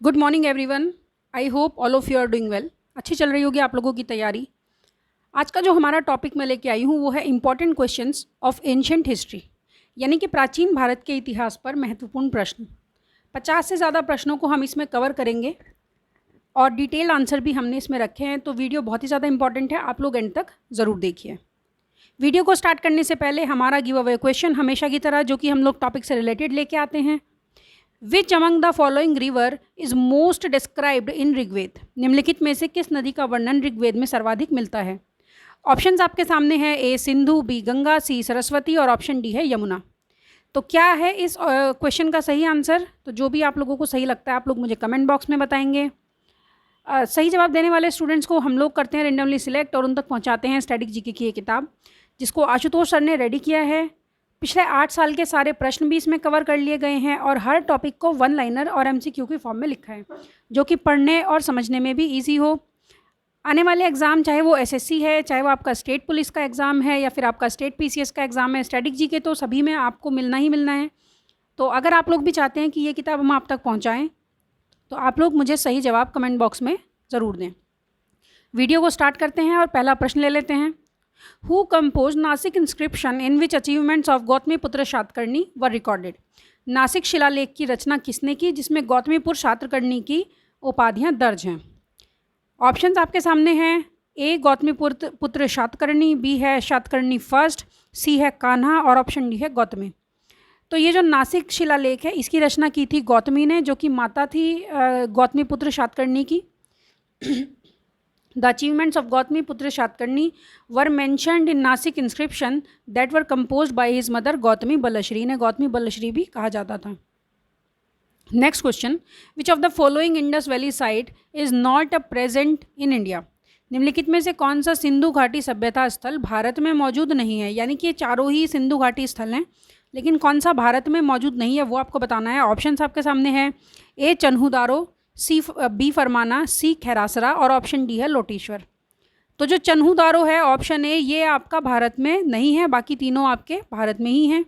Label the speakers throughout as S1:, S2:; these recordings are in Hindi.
S1: Good morning everyone. I hope all of you are doing well. अच्छी चल रही होगी आप लोगों की तैयारी। आज का जो हमारा टॉपिक मैं लेके आई हूँ वो है important questions of ancient history, यानी कि प्राचीन भारत के इतिहास पर महत्वपूर्ण प्रश्न। 50 से ज़्यादा प्रश्नों को हम इसमें कवर करेंगे और डिटेल आंसर भी हमने इसमें रखे हैं, तो वीडियो बहुत ही ज़्यादा इंपॉर्टेंट है, आप लोग एंड तक ज़रूर देखिए। वीडियो को स्टार्ट करने से पहले हमारा गिव अवे क्वेश्चन हमेशा की तरह, जो कि हम लोग टॉपिक से रिलेटेड लेके आते हैं। Which among the following river is most described in Rigveda? निम्नलिखित में से किस नदी का वर्णन ऋग्वेद में सर्वाधिक मिलता है? ऑप्शंस आपके सामने हैं, ए सिंधु, बी गंगा, सी सरस्वती और ऑप्शन डी है यमुना। तो क्या है इस क्वेश्चन का सही आंसर? तो जो भी आप लोगों को सही लगता है आप लोग मुझे कमेंट बॉक्स में बताएंगे। सही जवाब देने वाले स्टूडेंट्स को हम लोग करते हैं रेंडमली सिलेक्ट और उन तक पहुंचाते हैं स्टैटिक जीके की ये किताब, जिसको आशुतोष सर ने रेडी किया है। पिछले 8 साल के सारे प्रश्न भी इसमें कवर कर लिए गए हैं और हर टॉपिक को वन लाइनर और एमसीक्यू की फॉर्म में लिखा है, जो कि पढ़ने और समझने में भी इजी हो। आने वाले एग्ज़ाम, चाहे वो एसएससी है, चाहे वो आपका स्टेट पुलिस का एग्ज़ाम है या फिर आपका स्टेट पीसीएस का एग्ज़ाम है, स्टैटिक जीके तो सभी में आपको मिलना ही मिलना है। तो अगर आप लोग भी चाहते हैं कि ये किताब हम आप तक पहुँचाएँ तो आप लोग मुझे सही जवाब कमेंट बॉक्स में ज़रूर दें। वीडियो को स्टार्ट करते हैं और पहला प्रश्न ले लेते हैं। Who composed Nashik inscription in which achievements of Gautamiputra Satakarni were recorded? Nashik शिलालेख की रचना किसने की जिसमें गौतमीपुत्र शातकर्णी की उपाधियां दर्ज हैं? ऑप्शंस आपके सामने हैं, ए गौतमीपुत्र शातकर्णी, बी है शातकर्णी फर्स्ट, सी है कान्हा और ऑप्शन डी है गौतमी। तो ये जो नासिक शिलालेख है इसकी रचना की थी गौतमी ने, जो कि माता थी गौतमीपुत्र शातकर्णी की। The achievements of Gautamiputra Shatkarni were mentioned in Nasik inscription that were composed by his mother Gautami Balashri। ने गौतमी बलश्री भी कहा जाता था। Next question, which of the following Indus valley site is not a present in India? निम्नलिखित में से कौन सा सिंधु घाटी सभ्यता स्थल भारत में मौजूद नहीं है? यानी कि ये चारों ही सिंधु घाटी स्थल हैं, लेकिन कौन सा भारत में मौजूद नहीं है वो आपको बताना है। ऑप्शंस आपके सामने हैं, ए चन्हुदारो, सी बी फरमाना, सी खैरासरा और ऑप्शन डी है लोटेश्वर। तो जो चन्हुदारो है ऑप्शन ए, ये आपका भारत में नहीं है, बाकी तीनों आपके भारत में ही हैं।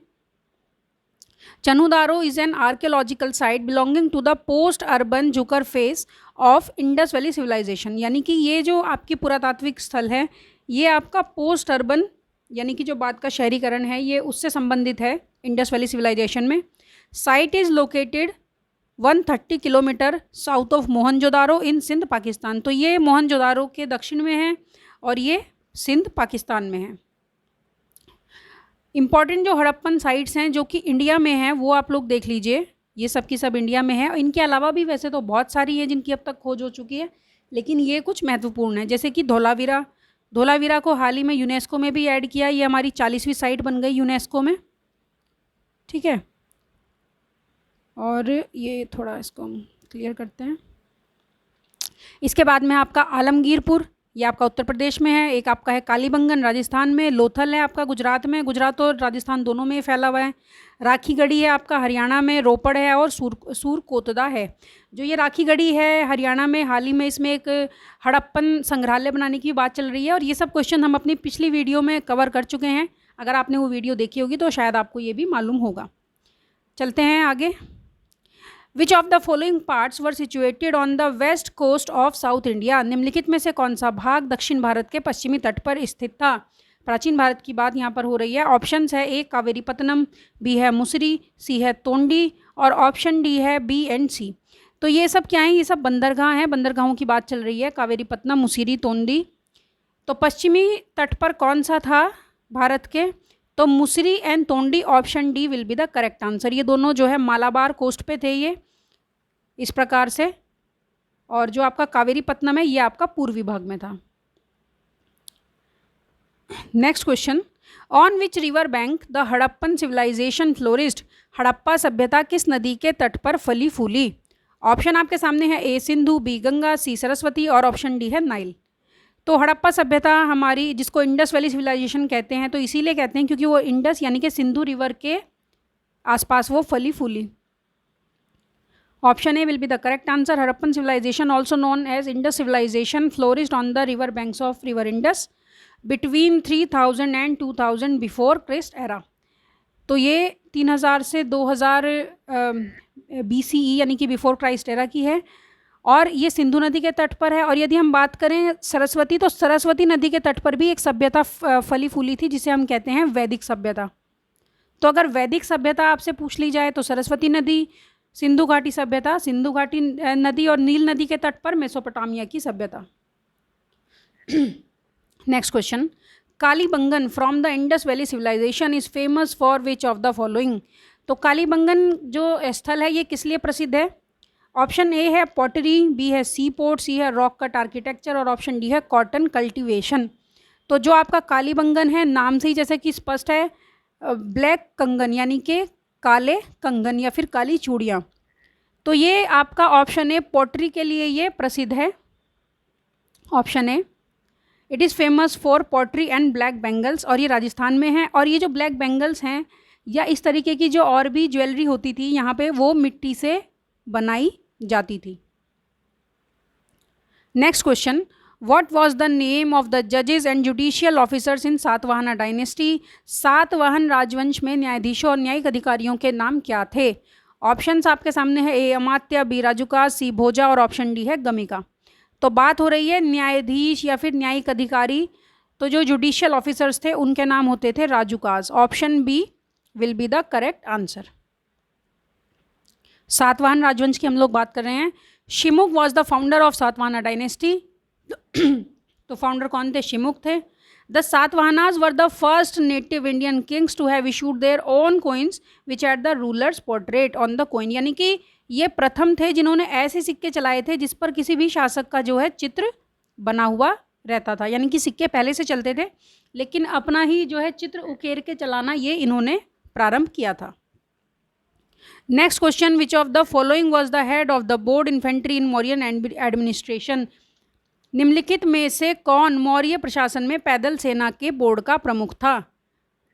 S1: Chanhudaro is an archaeological site belonging to the post urban Jhukar phase of Indus valley civilisation. यानी कि ये जो आपकी पुरातात्विक स्थल है ये आपका पोस्ट अर्बन, यानी कि जो बात का शहरीकरण है, ये उससे संबंधित है इंडस वैली सिविलाइजेशन में। Site is located 130 kilometre south of Mohenjodaro in Sindh Pakistan. तो ये मोहनजोदारो के दक्षिण में है और ये सिंध पाकिस्तान में है। इम्पॉर्टेंट जो हड़प्पन साइट्स हैं जो कि इंडिया में हैं वो आप लोग देख लीजिए, ये सब की सब इंडिया में है। इनके अलावा भी वैसे तो बहुत सारी हैं जिनकी अब तक खोज हो चुकी है, लेकिन ये कुछ महत्वपूर्ण है, जैसे कि धौलावीरा। धौलावीरा को हाल ही में यूनेस्को में भी ऐड किया, ये हमारी 40वीं साइट बन गई यूनेस्को में, ठीक है। और ये थोड़ा इसको हम क्लियर करते हैं। इसके बाद में आपका आलमगीरपुर, ये आपका उत्तर प्रदेश में है। एक आपका है कालीबंगन राजस्थान में, लोथल है आपका गुजरात में, गुजरात और राजस्थान दोनों में फैला हुआ है। राखीगढ़ी है आपका हरियाणा में, रोपड़ है और सूरकोतदा है। जो ये राखीगढ़ी है हरियाणा में, हाल ही में इसमें एक हड़प्पन संग्रहालय बनाने की बात चल रही है और ये सब क्वेश्चन हम अपनी पिछली वीडियो में कवर कर चुके हैं। अगर आपने वो वीडियो देखी होगी तो शायद आपको ये भी मालूम होगा। चलते हैं आगे। Which of the following parts were situated on the west coast of south India? निम्नलिखित में से कौन सा भाग दक्षिण भारत के पश्चिमी तट पर स्थित था? प्राचीन भारत की बात यहाँ पर हो रही है। ऑप्शंस है, ए कावेरीपत्तनम, बी है मुसरी, सी है तोंडी और ऑप्शन डी है बी एंड सी। तो ये सब क्या है? ये सब बंदरगाह हैं, बंदरगाहों की बात चल रही है, कावेरीपत्तनम, मुसिरी, तोंडी। तो पश्चिमी तट पर कौन सा था भारत के? तो मुसरी एंड तोंडी, option D will be the correct answer. ये दोनों जो है मालाबार कोस्ट पे थे, ये इस प्रकार से। और जो आपका कावेरीपत्तनम है ये आपका पूर्वी भाग में था। Next question, on which river bank the Harappan civilisation flourished? Harappa सभ्यता किस नदी के तट पर फली फूली? ऑप्शन आपके सामने है, ए सिंधु, बी गंगा, सी सरस्वती और ऑप्शन डी है नाइल। तो हड़प्पा सभ्यता हमारी, जिसको इंडस वैली सिविलाइजेशन कहते हैं, तो इसीलिए कहते हैं क्योंकि वो इंडस यानी कि सिंधु रिवर के आसपास वो फली फूली। Option A will be the correct answer. Harappan civilisation also known as Indus civilisation flourished on the river banks of river Indus between 3000 and 2000 before Christ era. तो ये 3000 से 2000 BCE यानी कि बिफोर क्राइस्ट एरा की है, और ये सिंधु नदी के तट पर है। और यदि हम बात करें सरस्वती, तो सरस्वती नदी के तट पर भी एक सभ्यता फली फूली थी जिसे हम कहते हैं वैदिक सभ्यता। तो अगर वैदिक सभ्यता आपसे पूछ ली जाए तो सरस्वती नदी, सिंधु घाटी सभ्यता, सिंधु घाटी नदी और नील नदी के तट पर मेसोपोटामिया की सभ्यता। Next question, Kalibangan from the Indus valley civilisation is famous for which of the following. तो कालीबंगन जो स्थल है ये किस लिए प्रसिद्ध है? ऑप्शन ए है पॉटरी, बी है सी पोर्ट, सी है रॉक कट आर्किटेक्चर और ऑप्शन डी है कॉटन कल्टीवेशन। तो जो आपका कालीबंगन है, नाम से ही जैसे कि स्पष्ट है, ब्लैक कंगन यानी कि काले कंगन या फिर काली चूड़ियाँ। तो ये आपका ऑप्शन ए पॉटरी के लिए ये प्रसिद्ध है। Option A, it is famous for pottery and black bangles, और ये राजस्थान में है। और ये जो ब्लैक बैंगल्स हैं या इस तरीके की जो और भी ज्वेलरी होती थी यहाँ पे, वो मिट्टी से बनाई जाती थी। Next question, what was the name of the जजेस and judicial officers in Satavahana dynasty. Satavahana राजवंश में न्यायाधीशों और न्यायिक अधिकारियों के नाम क्या थे? ऑप्शंस आपके सामने है, ए अमात्य, बी राजुका, सी भोजा और ऑप्शन डी है गमिका। तो बात हो रही है न्यायाधीश या फिर न्यायिक अधिकारी, तो जो जुडिशियल ऑफिसर्स थे उनके नाम होते थे Rajukas. Option B will be the correct answer. Satavahana राजवंश की हम लोग बात कर रहे हैं। Shimuk was the founder of Satavahana dynasty. तो फाउंडर कौन थे? शिमुक थे। The Satavahanas were the first native Indian kings to have issued their own coins which had the rulers portrait on the coin, यानी कि ये प्रथम थे जिन्होंने ऐसे सिक्के चलाए थे जिस पर किसी भी शासक का जो है चित्र बना हुआ रहता था। यानी कि सिक्के पहले से चलते थे लेकिन अपना ही जो है चित्र उकेर के चलाना ये इन्होंने प्रारंभ किया था। Next question, which of the following was the head of the board infantry in Mauryan administration. निम्नलिखित में से कौन मौर्य प्रशासन में पैदल सेना के बोर्ड का प्रमुख था?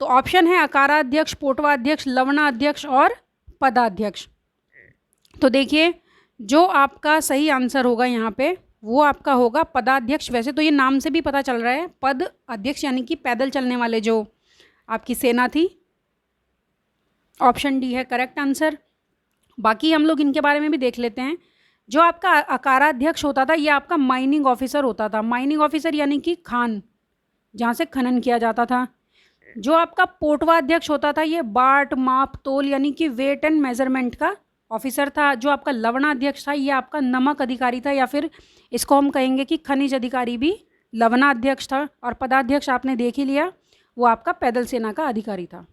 S1: तो ऑप्शन है अकाराध्यक्ष, पोटवाध्यक्ष, लवणाध्यक्ष और पदाध्यक्ष। तो देखिए जो आपका सही आंसर होगा यहाँ पे वो आपका होगा पदाध्यक्ष। वैसे तो ये नाम से भी पता चल रहा है, पद अध्यक्ष यानी कि पैदल चलने वाले जो आपकी सेना थी। ऑप्शन डी है करेक्ट आंसर। बाकी हम लोग इनके बारे में भी देख लेते हैं। जो आपका अकाराध्यक्ष होता था ये आपका माइनिंग ऑफिसर होता था। माइनिंग ऑफिसर यानी कि खान, जहाँ से खनन किया जाता था। जो आपका पोटवाध्यक्ष होता था ये बाट, माप, तोल यानी कि वेट एंड मेजरमेंट का ऑफिसर था। जो आपका लवणाध्यक्ष था ये आपका नमक अधिकारी था, या फिर इसको हम कहेंगे कि खनिज अधिकारी भी लवणाध्यक्ष था। और पदाध्यक्ष आपने देख ही लिया, वो आपका पैदल सेना का अधिकारी था।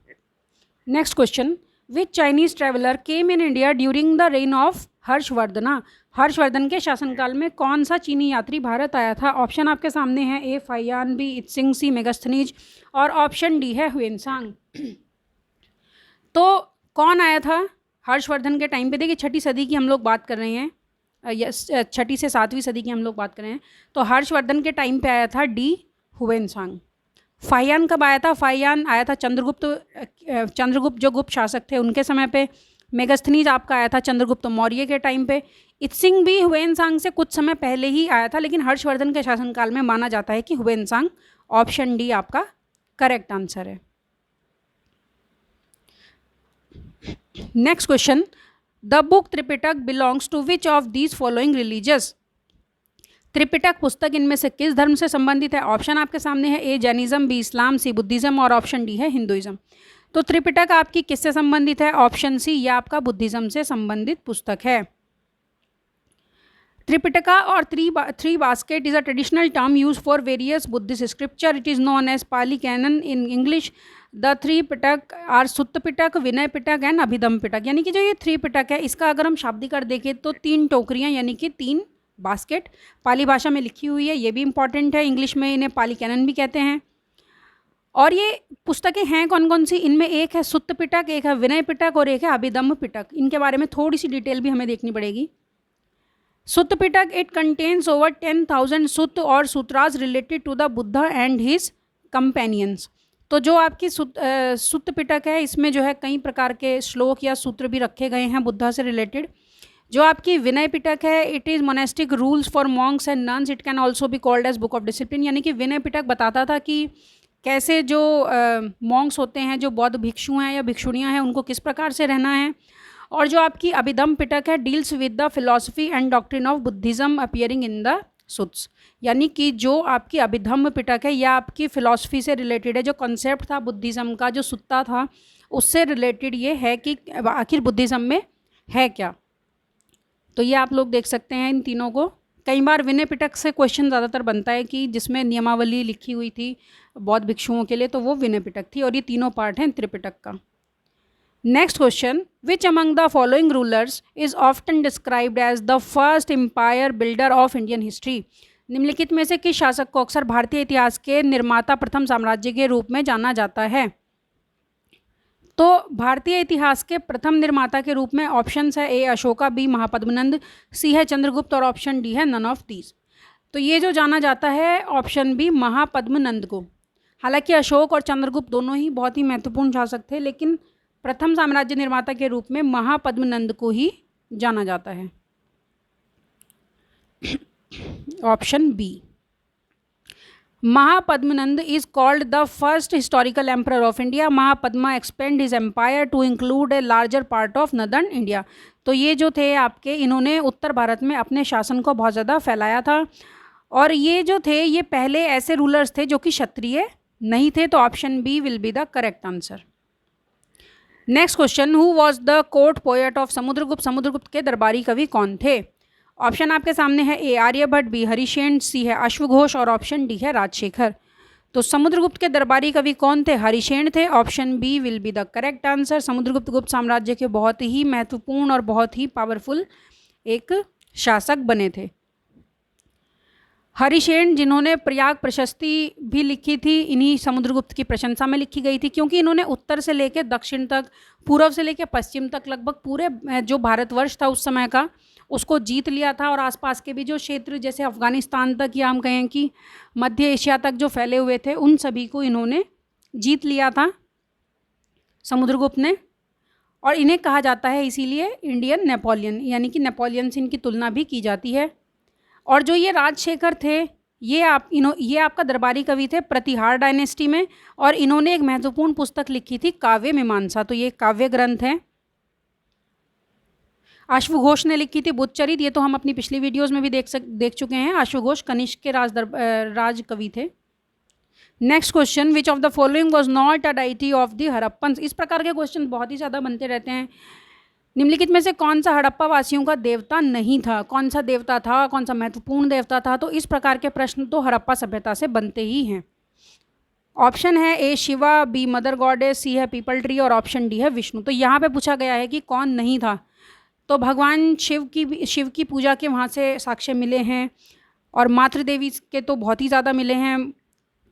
S1: Next question, which Chinese traveller came in India during the rain of Harshavardhana. Harshvardhan के शासनकाल में कौन सा चीनी यात्री भारत आया था? ऑप्शन आपके सामने है, ए फाइयान, बी इत्सिंग, सी मेगास्थनीज और ऑप्शन डी है ह्वेनसांग। तो कौन आया था हर्षवर्धन के टाइम पे? देखिए 6ठी सदी की हम लोग बात कर रहे हैं, 6ठी से 7वीं सदी की हम लोग बात कर रहे हैं। तो हर्षवर्धन के टाइम पे आया था डी ह्वेनसांग। फाइयान कब आया था? फाइयान आया था चंद्रगुप्त जो गुप्त शासक थे उनके समय पे। मेगास्थनीज आपका आया था चंद्रगुप्त मौर्य के टाइम पे। इत्सिंग भी ह्वेनसांग से कुछ समय पहले ही आया था, लेकिन हर्षवर्धन के शासनकाल में माना जाता है कि ह्वेनसांग। ऑप्शन डी आपका करेक्ट आंसर है। Next question, the book Tripitaka belongs to which of these following religious. Tripitaka पुस्तक इनमें से किस धर्म से संबंधित है? ऑप्शन आपके सामने है, ए जैनिज्म, बी इस्लाम, सी बुद्धिज्म और ऑप्शन डी है हिंदुइज्म। तो त्रिपिटक आपकी किससे संबंधित है? ऑप्शन सी, यह आपका बुद्धिज्म से संबंधित पुस्तक है। त्रिपिटका और three basket is a traditional term use for various Buddhist scripture. It is known as Pali canon in English. The three Pitaka are Sutta Pitaka, Vinaya Pitaka and Abhidhamma Pitaka. यानी कि जो ये 3 पिटक है इसका अगर हम शाब्दिक अर्थ देखें तो 3 टोकरियाँ यानी कि 3 बास्केट पाली भाषा में लिखी हुई है। ये भी इंपॉर्टेंट है, इंग्लिश में इन्हें पाली कैनन भी कहते हैं। और ये पुस्तकें हैं कौन कौन सी? इनमें एक है सुत्त पिटक, एक है विनय पिटक और एक है अभिधम्म पिटक। इनके बारे में थोड़ी सी डिटेल भी हमें देखनी पड़ेगी। Sutta Pitaka, it contains over 10,000 Sutta और Sutras related to the Buddha and his companions. तो जो आपकी सुत्त पिटक है इसमें जो है कई प्रकार के श्लोक या सूत्र भी रखे गए हैं बुद्धा से रिलेटेड। जो आपकी विनय पिटक है, it is monastic rules for monks and nuns. It can also be called as book of discipline. यानी कि विनय पिटक बताता था कि कैसे जो मॉन्क्स होते हैं, जो बौद्ध भिक्षु हैं या भिक्षुणियाँ हैं, उनको किस प्रकार से रहना है। और जो आपकी अभिधम्म पिटक है, deals with the philosophy and doctrine of Buddhism appearing in the Suttas, यानी कि जो आपकी अभिधम्म पिटक है या आपकी फ़िलॉसफी से रिलेटेड है, जो कॉन्सेप्ट था बुद्धिज़्म का, जो सुत्ता था, उससे रिलेटेड ये है कि आखिर बुद्धिज़्म में है क्या। तो ये आप लोग देख सकते हैं इन तीनों को। कई बार विनय पिटक से क्वेश्चन ज़्यादातर बनता है कि जिसमें नियमावली लिखी हुई थी बौद्ध भिक्षुओं के लिए, तो वो विनय पिटक थी, और ये तीनों पार्ट हैं त्रिपिटक का। Next question, which among the following rulers is often described as the first empire builder of Indian history. निम्नलिखित में से किस शासक को अक्सर भारतीय इतिहास के निर्माता, प्रथम साम्राज्य के रूप में जाना जाता है। तो भारतीय इतिहास के प्रथम निर्माता के रूप में ऑप्शंस है ए अशोका, बी महापद्मनंद, सी है चंद्रगुप्त और ऑप्शन डी है नन ऑफ दीज। तो ये जो जाना जाता है ऑप्शन बी महापद्मनंद को। हालांकि अशोक और चंद्रगुप्त दोनों ही बहुत ही महत्वपूर्ण शासक थे, लेकिन प्रथम साम्राज्य निर्माता के रूप में महापद्मनंद को ही जाना जाता है। Option B. Mahapadmananda is called the first historical emperor of India. Mahapadma expand his empire to include a larger part of northern India. तो ये जो थे आपके, इन्होंने उत्तर भारत में अपने शासन को बहुत ज़्यादा फैलाया था, और ये जो थे ये पहले ऐसे रूलर्स थे जो कि क्षत्रिय नहीं थे। तो option B will be the correct answer. Next question, who was the court poet of Samudragupta. Samudragupta के दरबारी कवि कौन थे। ऑप्शन आपके सामने है ए आर्यभट्ट, बी हरिशेन, सी है अश्वघोष और ऑप्शन डी है राजशेखर। तो समुद्रगुप्त के दरबारी कवि कौन थे, हरिशेन थे। Option B will be the correct answer. Samudragupta Gupta साम्राज्य के बहुत ही महत्वपूर्ण और बहुत ही पावरफुल एक शासक बने थे। हरिशेन, जिन्होंने प्रयाग प्रशस्ति भी लिखी थी, इन्हीं समुद्रगुप्त की प्रशंसा में लिखी गई थी, क्योंकि इन्होंने उत्तर से लेकर दक्षिण तक, पूर्व से लेकर पश्चिम तक लगभग पूरे जो भारतवर्ष था उस समय का, उसको जीत लिया था। और आसपास के भी जो क्षेत्र जैसे अफ़गानिस्तान तक, या हम कहें कि मध्य एशिया तक जो फैले हुए थे, उन सभी को इन्होंने जीत लिया था समुद्रगुप्त ने। और इन्हें कहा जाता है इसीलिए इंडियन नेपोलियन, यानी कि नेपोलियन से इनकी तुलना भी की जाती है। और जो ये राजशेखर थे, ये आपका दरबारी कवि थे प्रतिहार डायनेस्टी में, और इन्होंने एक महत्वपूर्ण पुस्तक लिखी थी काव्य मीमांसा। तो ये काव्य ग्रंथ है। अश्वघोष ने लिखी थी बुद्धचरित, ये तो हम अपनी पिछली वीडियोस में भी देख चुके हैं। अश्वघोष कनिष्क के राज कवि थे। Next question, which of the following was not a deity of the Harappan. इस प्रकार के क्वेश्चन बहुत ही ज़्यादा बनते रहते हैं। निम्नलिखित में से कौन सा हड़प्पा वासियों का देवता नहीं था। कौन सा देवता था, कौन सा महत्वपूर्ण देवता था। तो इस प्रकार के प्रश्न तो हड़प्पा सभ्यता से बनते ही हैं। ऑप्शन है ए शिवा, बी मदर गॉडेस, सी है पीपल ट्री और ऑप्शन डी है विष्णु। तो यहाँ पे पूछा गया है कि कौन नहीं था। तो भगवान शिव की पूजा के वहाँ से साक्ष्य मिले हैं, और मातृदेवी के तो बहुत ही ज़्यादा मिले हैं।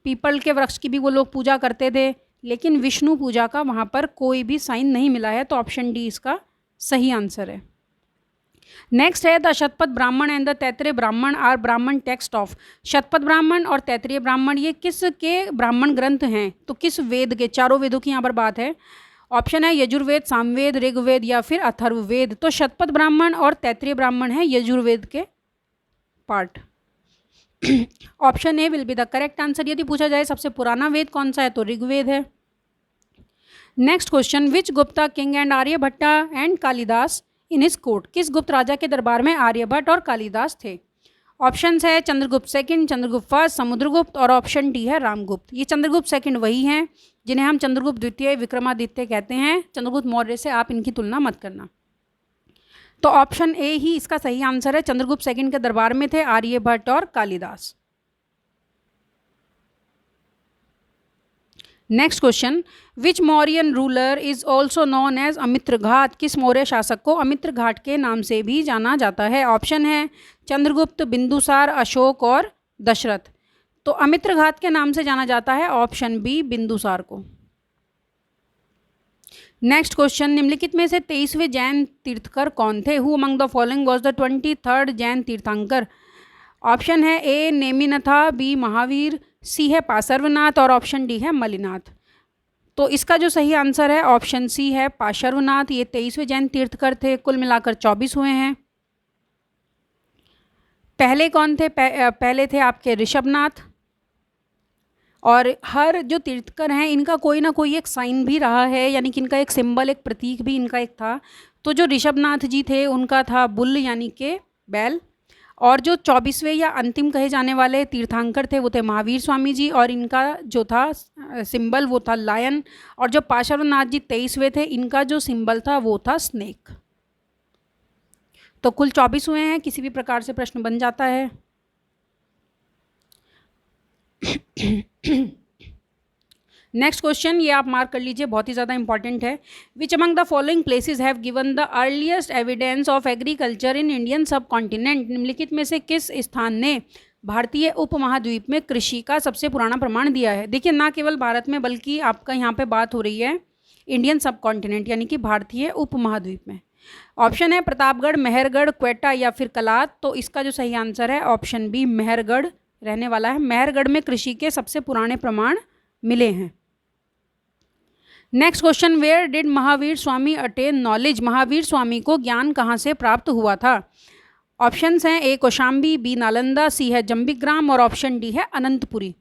S1: पीपल के वृक्ष की भी वो लोग पूजा करते थे, लेकिन विष्णु पूजा का वहाँ पर कोई भी साइन नहीं मिला है। तो ऑप्शन डी इसका सही आंसर है। नेक्स्ट है the Shatapatha Brahmana and the Taittiriya ब्राह्मण आर ब्राह्मण टेक्स्ट ऑफ। शतपथ ब्राह्मण और तैतरीय ब्राह्मण ये किस के ब्राह्मण ग्रंथ हैं। तो किस वेद के, चारों वेदों की यहाँ पर बात है। ऑप्शन है यजुर्वेद, सामवेद, ऋग्वेद या फिर अथर्ववेद। तो शतपथ ब्राह्मण और तैतरीय ब्राह्मण है यजुर्वेद के part. Option A will be the correct answer. यदि पूछा जाए सबसे पुराना वेद कौन सा है, तो ऋग्वेद है। Next question, which Gupta king and Aryabhata and Kalidasa in his court. किस गुप्त राजा के दरबार में आर्यभट्ट और कालिदास थे। ऑप्शंस है चंद्रगुप्त सेकंड, चंद्रगुप्त फर्स्ट, समुद्रगुप्त और ऑप्शन डी है रामगुप्त। ये चंद्रगुप्त सेकंड वही हैं जिन्हें हम चंद्रगुप्त द्वितीय, विक्रमादित्य कहते हैं। चंद्रगुप्त मौर्य से आप इनकी तुलना मत करना। तो ऑप्शन ए ही इसका सही आंसर है। चंद्रगुप्त सेकंड के दरबार में थे आर्यभट्ट और Kalidasa. Next question, which Mauryan ruler is also known as Amitraghata. किस मौर्य शासक को अमित्रघाट के नाम से भी जाना जाता है। ऑप्शन है चंद्रगुप्त, बिंदुसार, अशोक और दशरथ। तो अमित्रघात के नाम से जाना जाता है ऑप्शन बी बिंदुसार को। नेक्स्ट क्वेश्चन, निम्नलिखित में से 23वें जैन तीर्थकर कौन थे। Who among the following was the 23rd Jain तीर्थंकर। ऑप्शन है ए नेमिनाथा, बी महावीर, सी है पार्श्वनाथ और ऑप्शन डी है मलिनाथ। तो इसका जो सही आंसर है ऑप्शन सी है पार्श्वनाथ। ये 23वें जैन तीर्थकर थे। कुल मिलाकर 24 हुए हैं। पहले कौन थे, पहले थे आपके ऋषभनाथ, और हर जो तीर्थकर हैं इनका कोई ना कोई एक साइन भी रहा है, यानी कि इनका एक सिंबल, एक प्रतीक भी इनका एक था। तो जो ऋषभनाथ जी थे उनका था बुल यानी कि बैल, और जो 24वें या अंतिम कहे जाने वाले तीर्थंकर थे वो थे महावीर स्वामी जी, और इनका जो था सिंबल वो था लायन। और जो पार्श्वनाथ जी 23वें थे, इनका जो सिंबल था वो था स्नेक। तो कुल 24 हुए हैं, किसी भी प्रकार से प्रश्न बन जाता है। नेक्स्ट क्वेश्चन, ये आप मार्क कर लीजिए, बहुत ही ज़्यादा इंपॉर्टेंट है। Which among the following places have given the earliest evidence of agriculture in Indian सब कॉन्टिनेंट? निम्नलिखित में से किस स्थान ने भारतीय उपमहाद्वीप में कृषि का सबसे पुराना प्रमाण दिया है? देखिए, ना केवल भारत में बल्कि आपका यहाँ पे बात हो रही है इंडियन सब कॉन्टिनेंट यानी कि भारतीय उपमहाद्वीप में। ऑप्शन है प्रतापगढ़, मेहरगढ़, क्वेटा या फिर कलात। तो इसका जो सही आंसर है ऑप्शन बी मेहरगढ़ रहने वाला है। मेहरगढ़ में कृषि के सबसे पुराने प्रमाण मिले हैं। Next question, where did Mahavir Swami attain knowledge? Mahavir Swami को ज्ञान कहाँ से प्राप्त हुआ था? ऑप्शंस हैं A Kaushambi, B Nalanda, C है जंबिग्राम और ऑप्शन डी है अनंतपुरी।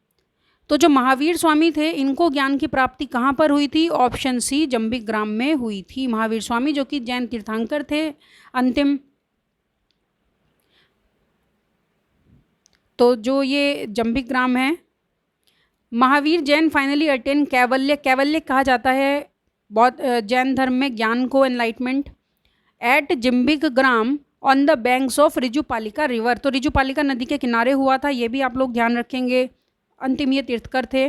S1: तो जो महावीर स्वामी थे इनको ज्ञान की प्राप्ति कहाँ पर हुई थी? ऑप्शन सी जंबिग्राम में हुई थी। महावीर स्वामी जो कि जैन तीर्थंकर थे अंतिम, तो जो ये जंबिग्राम है। महावीर जैन फाइनली अटेन कैवल्य, कैवल्य कहा जाता है बहुत जैन धर्म में ज्ञान को, enlightenment, at Jambigram on the banks of Rijupalika river. तो रिजुपालिका नदी के किनारे हुआ था, ये भी आप लोग ध्यान रखेंगे। अंतिम ये तीर्थकर थे।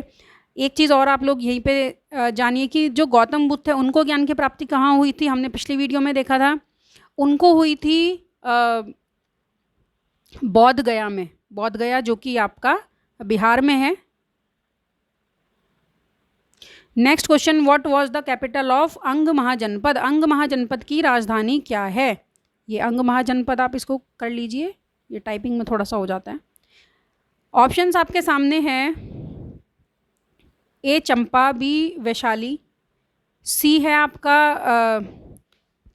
S1: एक चीज़ और आप लोग यहीं पे जानिए कि जो गौतम बुद्ध थे उनको ज्ञान की प्राप्ति कहाँ हुई थी? हमने पिछली वीडियो में देखा था, उनको हुई थी बौद्ध गया में, बौद्ध गया जो कि आपका बिहार में है। Next question, what was the capital of अंग महाजनपद? अंग महाजनपद की राजधानी क्या है? ये अंग महाजनपद आप इसको कर लीजिए, ये टाइपिंग में थोड़ा सा हो जाता है। ऑप्शंस आपके सामने हैं, ए चंपा, बी वैशाली, सी है आपका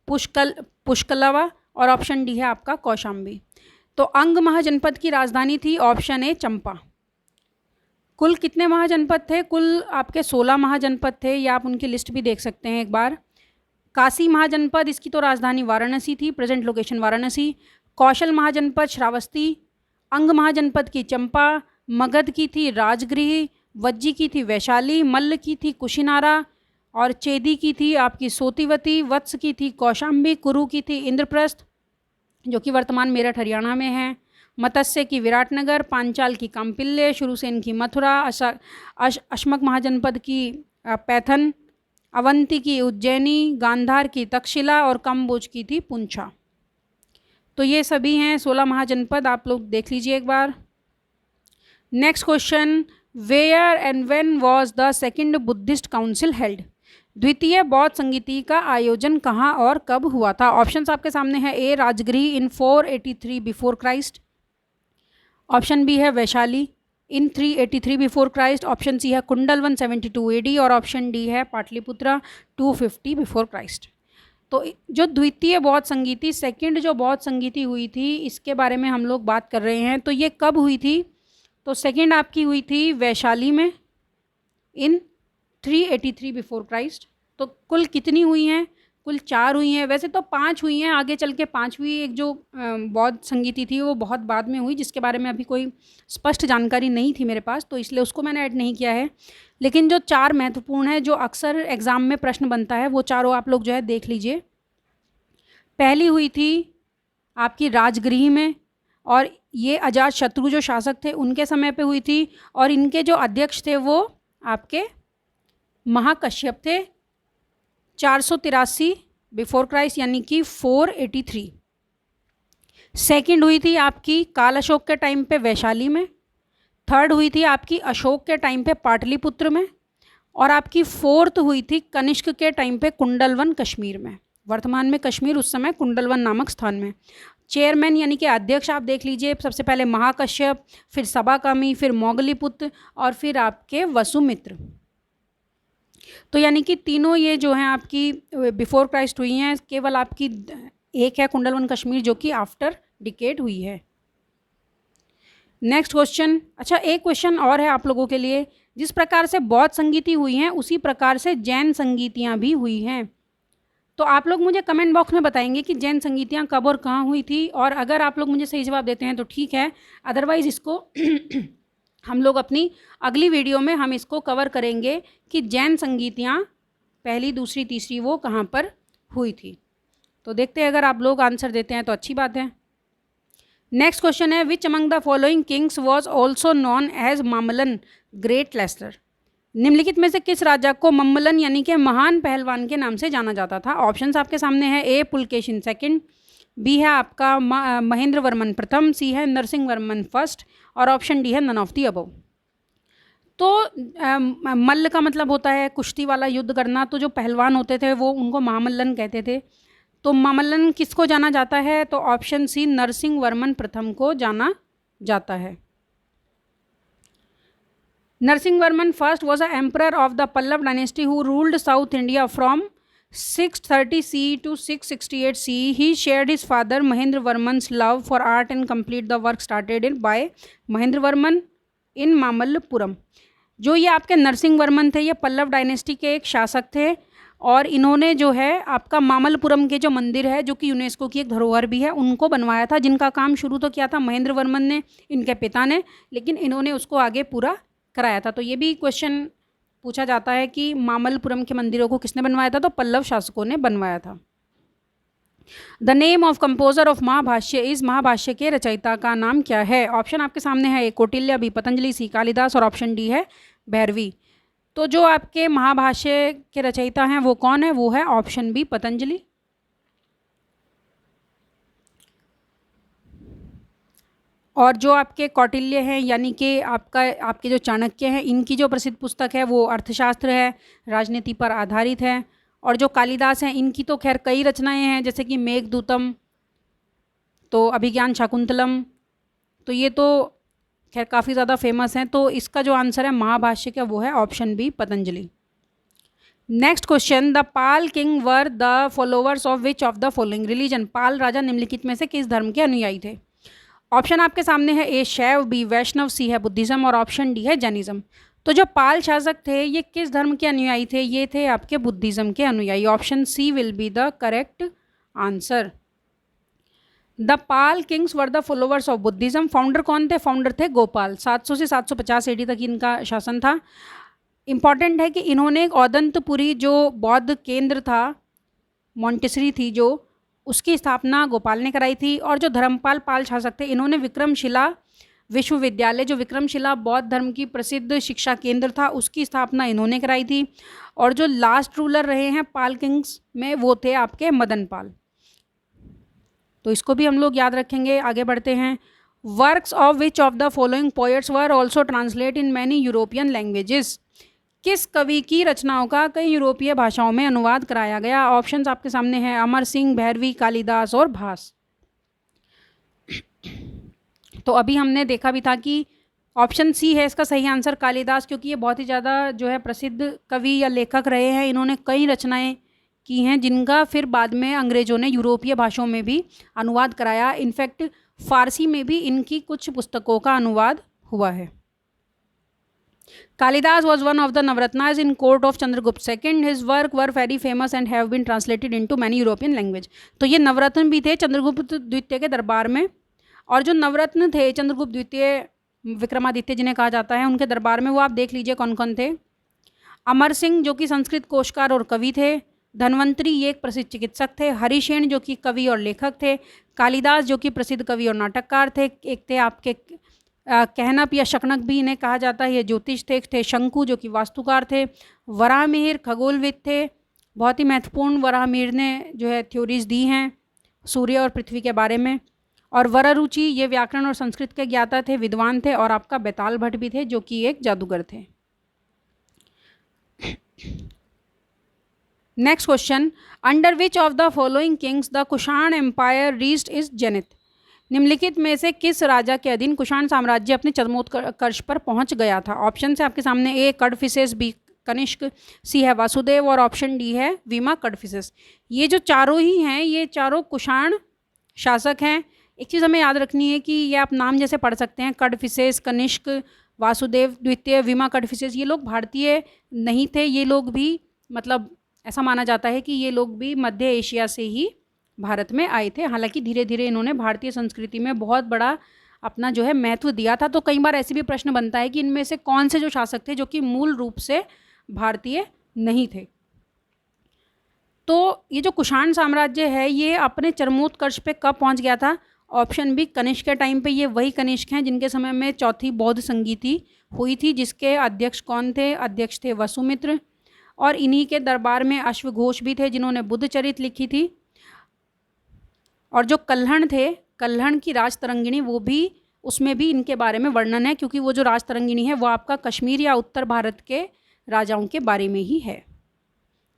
S1: पुष्कलवा और ऑप्शन डी है आपका कौशाम्बी। तो अंग महाजनपद की राजधानी थी ऑप्शन ए चंपा। कुल कितने महाजनपद थे? कुल आपके 16 महाजनपद थे, या आप उनकी लिस्ट भी देख सकते हैं एक बार। काशी महाजनपद, इसकी तो राजधानी वाराणसी थी, प्रेजेंट लोकेशन वाराणसी। कौशल महाजनपद श्रावस्ती, अंग महाजनपद की चंपा, मगध की थी राजगृह, वज्जी की थी वैशाली, मल्ल की थी कुशिनारा और चेदी की थी आपकी सोतीवती, वत्स की थी कौशाम्बी, कुरु की थी इंद्रप्रस्थ जो कि वर्तमान मेरठ हरियाणा में है, मत्स्य की विराटनगर, पांचाल की काम्पिल्य, शुरुसेन की मथुरा, अशमक महाजनपद की पैथन, अवंती की उज्जैनी, गांधार की तक्षशिला और कम्बोज की थी पुंछा। तो ये सभी हैं 16 महाजनपद, आप लोग देख लीजिए एक बार। Next question, where and when was the second Buddhist council held? द्वितीय बौद्ध संगीति का आयोजन कहाँ और कब हुआ था? ऑप्शंस आपके सामने है, ए राजगृह इन 483 बिफोर क्राइस्ट, ऑप्शन बी है वैशाली इन 383 बिफोर क्राइस्ट, ऑप्शन सी है कुंडल 172 एडी और ऑप्शन डी है पाटलिपुत्रा 250 बिफोर क्राइस्ट। तो जो द्वितीय बौद्ध संगीति, सेकंड जो बौद्ध संगीति हुई थी, इसके बारे में हम लोग बात कर रहे हैं। तो ये कब हुई थी? तो सेकंड आपकी हुई थी वैशाली में इन 383 बिफोर क्राइस्ट। तो कुल कितनी हुई हैं? कुल 4 हुई हैं, वैसे तो 5 हुई हैं, आगे चल के 5वीं एक जो बौद्ध संगीति थी वो बहुत बाद में हुई, जिसके बारे में अभी कोई स्पष्ट जानकारी नहीं थी मेरे पास, तो इसलिए उसको मैंने ऐड नहीं किया है। लेकिन जो 4 महत्वपूर्ण है, जो अक्सर एग्ज़ाम में प्रश्न बनता है, वो चारों आप लोग जो है देख लीजिए। पहली हुई थी आपकी राजगृह में, और ये अजात शत्रु जो शासक थे उनके समय पे हुई थी, और इनके जो अध्यक्ष थे वो आपके महाकश्यप थे 483 बिफोर क्राइस्ट यानी कि 483। सेकंड हुई थी आपकी काल अशोक के टाइम पे वैशाली में, थर्ड हुई थी आपकी अशोक के टाइम पे पाटलिपुत्र में, और आपकी फोर्थ हुई थी कनिष्क के टाइम पे कुंडलवन कश्मीर में। वर्तमान में कश्मीर, उस समय कुंडलवन नामक स्थान में। चेयरमैन यानी कि अध्यक्ष आप देख लीजिए, सबसे पहले महाकश्यप, फिर सबाकामी, फिर मोगलीपुत्र और फिर आपके वसुमित्र। तो यानी कि तीनों ये जो हैं आपकी बिफोर क्राइस्ट हुई हैं, केवल आपकी एक है कुंडलवन कश्मीर जो कि आफ्टर डिकेड हुई है। नेक्स्ट क्वेश्चन, अच्छा एक क्वेश्चन और है आप लोगों के लिए। जिस प्रकार से बौद्ध संगीति हुई हैं उसी प्रकार से जैन संगीतियाँ भी हुई हैं। तो आप लोग मुझे कमेंट बॉक्स में बताएंगे कि जैन संगीतियाँ कब और कहाँ हुई थी, और अगर आप लोग मुझे सही जवाब देते हैं तो ठीक है, अदरवाइज़ इसको हम लोग अपनी अगली वीडियो में हम इसको कवर करेंगे कि जैन संगीतियाँ पहली, दूसरी, तीसरी वो कहाँ पर हुई थी। तो देखते हैं, अगर आप लोग आंसर देते हैं तो अच्छी बात है। नेक्स्ट क्वेश्चन है, which among the following kings was also known as Mamallan great wrestler. निम्नलिखित में से किस राजा को मम्मलन यानी कि महान पहलवान के नाम से जाना जाता था। ऑप्शंस आपके सामने है, ए पुलकेशिन सेकंड, बी है आपका महेंद्र वर्मन प्रथम, सी है नरसिंह वर्मन फर्स्ट, और ऑप्शन डी है नन ऑफ दी अबव। तो मल्ल का मतलब होता है कुश्ती वाला युद्ध करना, तो जो पहलवान होते थे वो उनको महामल्लन कहते थे। तो महामल्लन किसको जाना जाता है, तो ऑप्शन सी नरसिंह वर्मन प्रथम को जाना जाता है। Narasimha Varman first was a emperor of the Pallava dynasty who ruled south India from 630 CE to 668 CE. He shared his father Mahendravarman's love for art and complete the work started in by Mahendravarman in Mamallapuram. जो ये आपके नरसिंह वर्मन थे, ये पल्लव डायनेस्टी के एक शासक थे, और इन्होंने जो है आपका मामल्लपुरम के जो मंदिर है, जो कि यूनेस्को की एक धरोहर भी है, उनको बनवाया था, जिनका काम शुरू तो किया था महेंद्र वर्मन ने, इनके पिता ने, लेकिन इन्होंने उसको आगे पूरा कराया था। तो ये भी क्वेश्चन पूछा जाता है कि मामल्लपुरम के मंदिरों को किसने बनवाया था, तो पल्लव शासकों ने बनवाया था। The name of composer of Mahabhashya इस महाभाष्य के रचयिता का नाम क्या है। ऑप्शन आपके सामने है, ए कौटिल्य, बी पतंजलि, सी कालिदास, और ऑप्शन डी है भैरवी। तो जो आपके महाभाष्य के रचयिता हैं वो कौन है, वो है ऑप्शन बी पतंजलि। और जो आपके कौटिल्य हैं यानी कि आपके जो चाणक्य हैं, इनकी जो प्रसिद्ध पुस्तक है वो अर्थशास्त्र है, राजनीति पर आधारित है। और जो कालिदास हैं, इनकी तो खैर कई रचनाएं हैं, जैसे कि मेघदूतम, तो अभिज्ञान शाकुंतलम, तो ये तो खैर काफ़ी ज़्यादा फेमस हैं। तो इसका जो आंसर है महाभाष्य का वो है option B Patanjali. Next question, the Pala king were the followers of which of the following religion. Pala राजा निम्नलिखित में से किस धर्म के अनुयायी थे। ऑप्शन आपके सामने है, ए शैव, बी वैष्णव, सी है बुद्धिज़्म, और ऑप्शन डी है जैनिज़्म। तो जो पाल शासक थे ये किस धर्म के अनुयायी थे, ये थे आपके बुद्धिज़्म के अनुयायी। Option C will be the correct answer. The Pala kings were the followers of Buddhism. Founder कौन थे, फाउंडर थे गोपाल। 700 से 750 AD तक इनका शासन था। इम्पॉर्टेंट है कि इन्होंने एक औदंतपुरी जो बौद्ध केंद्र था, मॉन्टेसरी थी जो, उसकी स्थापना गोपाल ने कराई थी। और जो धर्मपाल पाल शासक थे, इन्होंने विक्रमशिला विश्वविद्यालय, जो विक्रमशिला बौद्ध धर्म की प्रसिद्ध शिक्षा केंद्र था, उसकी स्थापना इन्होंने कराई थी। और जो लास्ट रूलर रहे हैं पाल किंग्स में, वो थे आपके मदन पाल। तो इसको भी हम लोग याद रखेंगे। आगे बढ़ते हैं। Works of which of the following poets were also translate in many European languages. किस कवि की रचनाओं का कई यूरोपीय भाषाओं में अनुवाद कराया गया। ऑप्शंस आपके सामने हैं, अमर सिंह, भैरवी, कालिदास और भास। तो अभी हमने देखा भी था कि ऑप्शन सी है इसका सही आंसर, कालिदास, क्योंकि ये बहुत ही ज़्यादा जो है प्रसिद्ध कवि या लेखक रहे हैं। इन्होंने कई रचनाएं की हैं जिनका फिर बाद में अंग्रेज़ों ने यूरोपीय भाषाओं में भी अनुवाद कराया। इनफैक्ट फारसी में भी इनकी कुछ पुस्तकों का अनुवाद हुआ है। Kalidas was one of the Navratnas in court of Chandragupta II. His work were very famous and have been translated into many European language. तो ये नवरत्न भी थे चंद्रगुप्त द्वितीय के दरबार में। और जो नवरत्न थे चंद्रगुप्त द्वितीय, विक्रमादित्य जिन्हें कहा जाता है, उनके दरबार में वो आप देख लीजिए कौन कौन थे। अमर सिंह जो कि संस्कृत कोशकार और कवि थे। धन्वंतरी ये एक प्रसिद्ध चिकित्सक थे। हरिशेन जो कि कवि और लेखक थे। कालिदास जो कि प्रसिद्ध कवि और नाटककार थे। एक थे आपके कहनप या शकनक भी इन्हें कहा जाता है, ये ज्योतिष थे। शंकु जो कि वास्तुकार थे। वराहमिहिर खगोलविद थे, बहुत ही महत्वपूर्ण वराहमिहिर ने जो है थ्योरीज दी हैं सूर्य और पृथ्वी के बारे में। और वरारुचि ये व्याकरण और संस्कृत के ज्ञाता थे, विद्वान थे। और आपका बेताल भट्ट भी थे जो कि एक जादूगर थे। Next question, under which of the following kings the Kushan empire reached its zenith. निम्नलिखित में से किस राजा के अधीन कुषाण साम्राज्य अपने चरमोत्कर्ष पर पहुंच गया था। ऑप्शन से आपके सामने, ए कड़फिसेस, बी कनिष्क, सी है वासुदेव, और ऑप्शन डी है वीमा कड़फिसेस। ये जो चारों ही हैं, ये चारों कुषाण शासक हैं। एक चीज़ हमें याद रखनी है कि ये आप नाम जैसे पढ़ सकते हैं, कडफिसेस, कनिष्क, वासुदेव द्वितीय, विमा कडफिसेस, ये लोग भारतीय नहीं थे। ये लोग भी मतलब ऐसा माना जाता है कि ये लोग भी मध्य एशिया से ही भारत में आए थे। हालांकि धीरे धीरे इन्होंने भारतीय संस्कृति में बहुत बड़ा अपना जो है महत्व दिया था। तो कई बार ऐसे भी प्रश्न बनता है कि इनमें से कौन से जो शासक थे जो कि मूल रूप से भारतीय नहीं थे। तो ये जो कुषाण साम्राज्य है ये अपने चरमोत्कर्ष पे कब पहुंच गया था? ऑप्शन बी, कनिष्क के टाइम पे। ये वही कनिष्क हैं जिनके समय में चौथी बौद्ध संगीति हुई थी, जिसके अध्यक्ष कौन थे? अध्यक्ष थे वसुमित्र। और इन्हीं के दरबार में अश्वघोष भी थे जिन्होंने बुद्ध चरित लिखी थी। और जो कल्हण थे, कल्हण की राजतरंगिणी, वो भी, उसमें भी इनके बारे में वर्णन है, क्योंकि वो जो राजतरंगिणी है वो आपका कश्मीर या उत्तर भारत के राजाओं के बारे में ही है।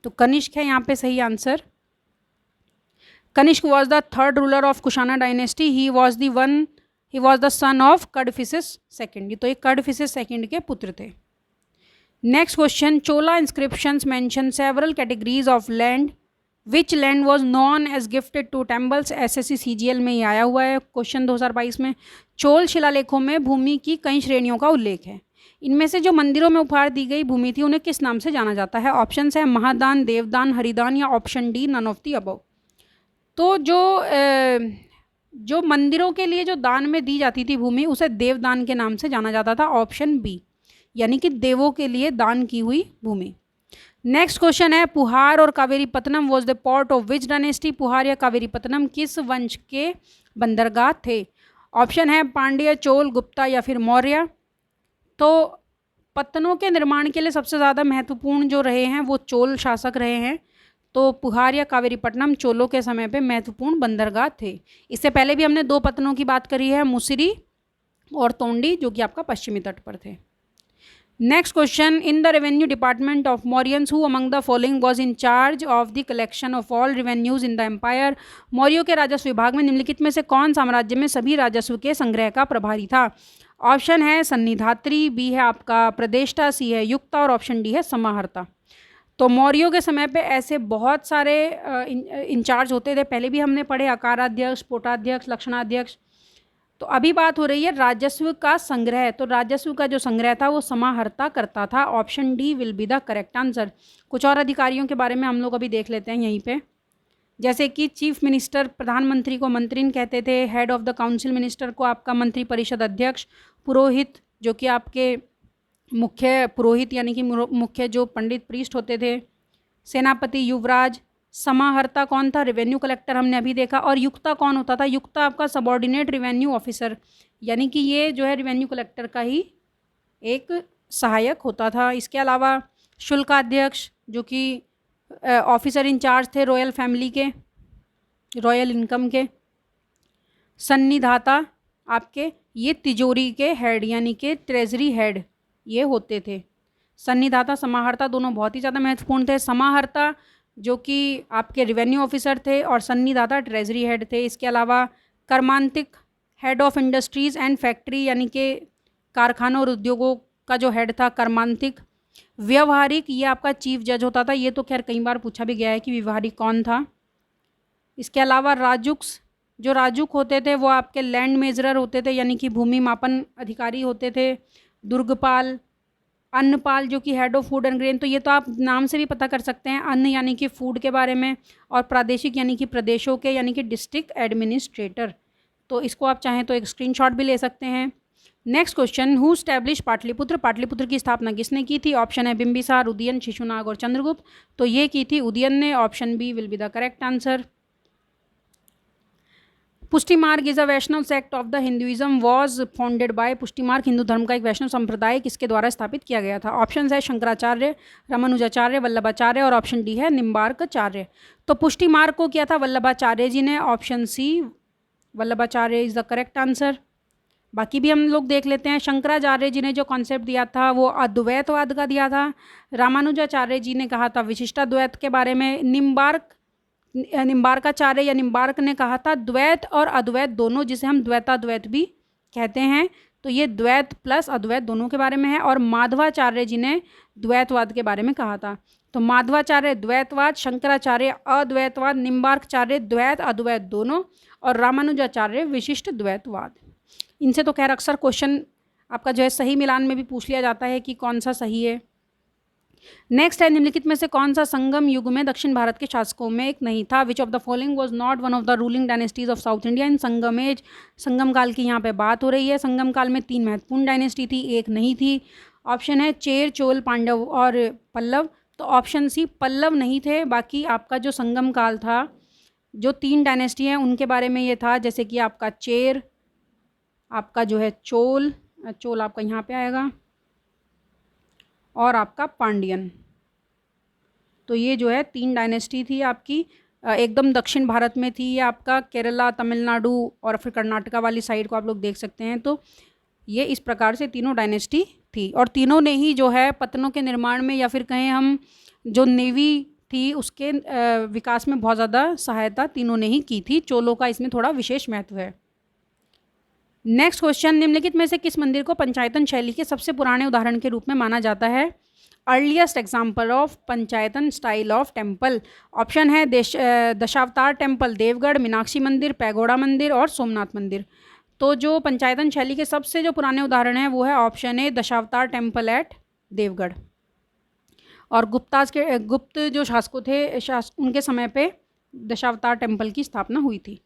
S1: तो कनिष्क है यहाँ पे सही answer. Kanishka was the third ruler of Kushana dynasty. He was the son of Kadphises second. तो ये कडफिसेस सेकेंड के पुत्र थे। Next question, Chola inscriptions mention several categories of land, which land was known as gifted to temples. SSC CGL में ये आया हुआ है क्वेश्चन 2022 में। चोल शिलालेखों में भूमि की कई श्रेणियों का उल्लेख है। इनमें से जो मंदिरों में उपहार दी गई भूमि थी उन्हें किस नाम से जाना जाता है? ऑप्शन है महादान, देवदान, हरिदान या option D none of the above. तो जो मंदिरों के लिए जो दान में दी जाती थी भूमि उसे देवदान के नाम से जाना जाता था, ऑप्शन बी, यानी कि देवों के लिए दान की हुई भूमि। नेक्स्ट क्वेश्चन है, पुहार और Kaveripattanam was the port of which dynasty. Puhar या कावेरीपत्तनम किस वंश के बंदरगाह थे? ऑप्शन है पांड्य, चोल, गुप्ता या फिर मौर्य। तो पत्तनों के निर्माण के लिए सबसे ज़्यादा महत्वपूर्ण जो रहे हैं वो चोल शासक रहे हैं। तो पुहार या कावेरीपट्टनम चोलों के समय पे महत्वपूर्ण बंदरगाह थे। इससे पहले भी हमने दो पत्तनों की बात करी है, मुसिरी और तोंडी, जो कि आपका पश्चिमी तट पर थे। Next question, in the revenue department of Mauryans who among the following was in charge of the collection of all revenues in the empire. मौर्यों के राजस्व विभाग में निम्नलिखित में से कौन साम्राज्य में सभी राजस्व के संग्रह का प्रभारी था? ऑप्शन है सन्निधात्री, बी है आपका प्रदेष्टा, सी है युक्ता और ऑप्शन डी है समाहर्ता। तो मौर्यों के समय पे ऐसे बहुत सारे इंचार्ज होते थे। पहले भी हमने पढ़े अकाराध्यक्ष, पोटाध्यक्ष, लक्षणाध्यक्ष। तो अभी बात हो रही है राजस्व का संग्रह। तो राजस्व का जो संग्रह था वो समाहर्ता करता था। Option D will be the correct answer. कुछ और अधिकारियों के बारे में हम लोग अभी देख लेते हैं यहीं पे, जैसे कि चीफ मिनिस्टर, प्रधानमंत्री को मंत्रिन कहते थे, head of the council minister को आपका मंत्री परिषद अध्यक्ष, पुरोहित जो कि आपके मुख्य पुरोहित यानी कि मुख्य जो पंडित प्रीस्ट होते थे, सेनापति, युवराज। समाहर्ता कौन था? रेवेन्यू कलेक्टर हमने अभी देखा। और युक्ता कौन होता था? युक्ता आपका सबॉर्डिनेट रेवेन्यू ऑफिसर, यानी कि ये जो है रेवेन्यू कलेक्टर का ही एक सहायक होता था। इसके अलावा शुल्काध्यक्ष जो कि ऑफिसर इंचार्ज थे रॉयल फैमिली के, रॉयल इनकम के। सन्निधाता आपके ये तिजोरी के हेड यानी कि ट्रेजरी हेड ये होते थे। सन्निधाता, समाहर्ता दोनों बहुत ही ज़्यादा महत्वपूर्ण थे। समाहर्ता जो कि आपके रेवेन्यू ऑफिसर थे और सन्निधाता ट्रेजरी हेड थे। इसके अलावा Karmantika, head of industries and factory यानी कि कारखानों और उद्योगों का जो हेड था कर्मांतिक। व्यवहारिक ये आपका चीफ जज होता था। ये तो खैर कई बार पूछा भी गया है कि व्यवहारिक कौन था। इसके अलावा राजुक्स, जो राजुक होते थे वो आपके लैंड मेजरर होते थे यानी कि भूमि मापन अधिकारी होते थे। दुर्गपाल, अन्नपाल जो कि head of food and grain, तो ये तो आप नाम से भी पता कर सकते हैं, अन्न यानी कि फूड के बारे में, और प्रादेशिक यानी कि प्रदेशों के यानी कि डिस्ट्रिक्ट एडमिनिस्ट्रेटर। तो इसको आप चाहें तो एक स्क्रीनशॉट भी ले सकते हैं। Next question, who establish Pataliputra. Pataliputra की स्थापना किसने की थी? ऑप्शन है बिंबिसार, उदयन, शिशुनाग और चंद्रगुप्त। तो ये की थी उदयन ने। Option B will be the correct answer. Pushti Marg is a Vaishnava sect of the Hinduism was founded by. Pushti Marg Hindu धर्म का एक वैष्णव संप्रदाय किसके द्वारा स्थापित किया गया था? ऑप्शन है शंकराचार्य, रामानुजाचार्य, वल्लभाचार्य और ऑप्शन डी है निम्बार्काचार्य। तो पुष्टि मार्ग को किया था वल्लभाचार्य जी ने। Option C Vallabhacharya is the correct answer. बाकी भी हम लोग देख लेते हैं। शंकराचार्य जी ने जो कॉन्सेप्ट दिया था वो अद्वैतवाद का दिया था। रामानुजाचार्य जी ने कहा था विशिष्टाद्वैत के बारे में। निम्बार्काचार्य या निम्बार्क ने कहा था द्वैत और अद्वैत दोनों, जिसे हम द्वैताद्वैत भी कहते हैं। तो ये द्वैत प्लस अद्वैत दोनों के बारे में है। और माधवाचार्य जी ने द्वैतवाद के बारे में कहा था। तो माधवाचार्य द्वैतवाद, शंकराचार्य अद्वैतवाद, निम्बार्काचार्य द्वैत अद्वैत दोनों, और रामानुजाचार्य विशिष्ट द्वैतवाद। इनसे तो खैर अक्सर क्वेश्चन आपका जो है सही मिलान में भी पूछ लिया जाता है कि कौन सा सही है। नेक्स्ट है, निम्नलिखित में से कौन सा संगम युग में दक्षिण भारत के शासकों में एक नहीं था? Which of the following was not one of the ruling dynasties of south India in Sangam age. Sangam काल की यहाँ पे बात हो रही है। संगम काल में 3 महत्वपूर्ण डायनेस्टी थी, एक नहीं थी। ऑप्शन है चेर, चोल, पांडव और पल्लव। तो ऑप्शन सी पल्लव नहीं थे। बाकी आपका जो संगम काल था, जो 3 डायनेस्टी हैं उनके बारे में ये था, जैसे कि आपका चेर, आपका जो है चोल आपका यहाँ पे आएगा, और आपका पांड्यन। तो ये जो है 3 डायनेस्टी थी आपकी, एकदम दक्षिण भारत में थी। ये आपका केरला, तमिलनाडु और फिर कर्नाटका वाली साइड को आप लोग देख सकते हैं। तो ये इस प्रकार से तीनों डायनेस्टी थी, और तीनों ने ही जो है पत्तनों के निर्माण में, या फिर कहें हम जो नेवी थी उसके विकास में बहुत ज़्यादा सहायता तीनों ने ही की थी। चोलों का इसमें थोड़ा विशेष महत्व है। नेक्स्ट क्वेश्चन, निम्नलिखित में से किस मंदिर को पंचायतन शैली के सबसे पुराने उदाहरण के रूप में माना जाता है? Earliest example of Panchayatana style of temple. Option है दशावतार टेम्पल देवगढ़, मीनाक्षी मंदिर, पैगोड़ा मंदिर और सोमनाथ मंदिर। तो जो पंचायतन शैली के सबसे जो पुराने उदाहरण हैं वो है option A Dashavatara temple at Deogarh. और गुप्त जो शासकों थे उनके समय पे दशावतार टेम्पल की स्थापना हुई थी।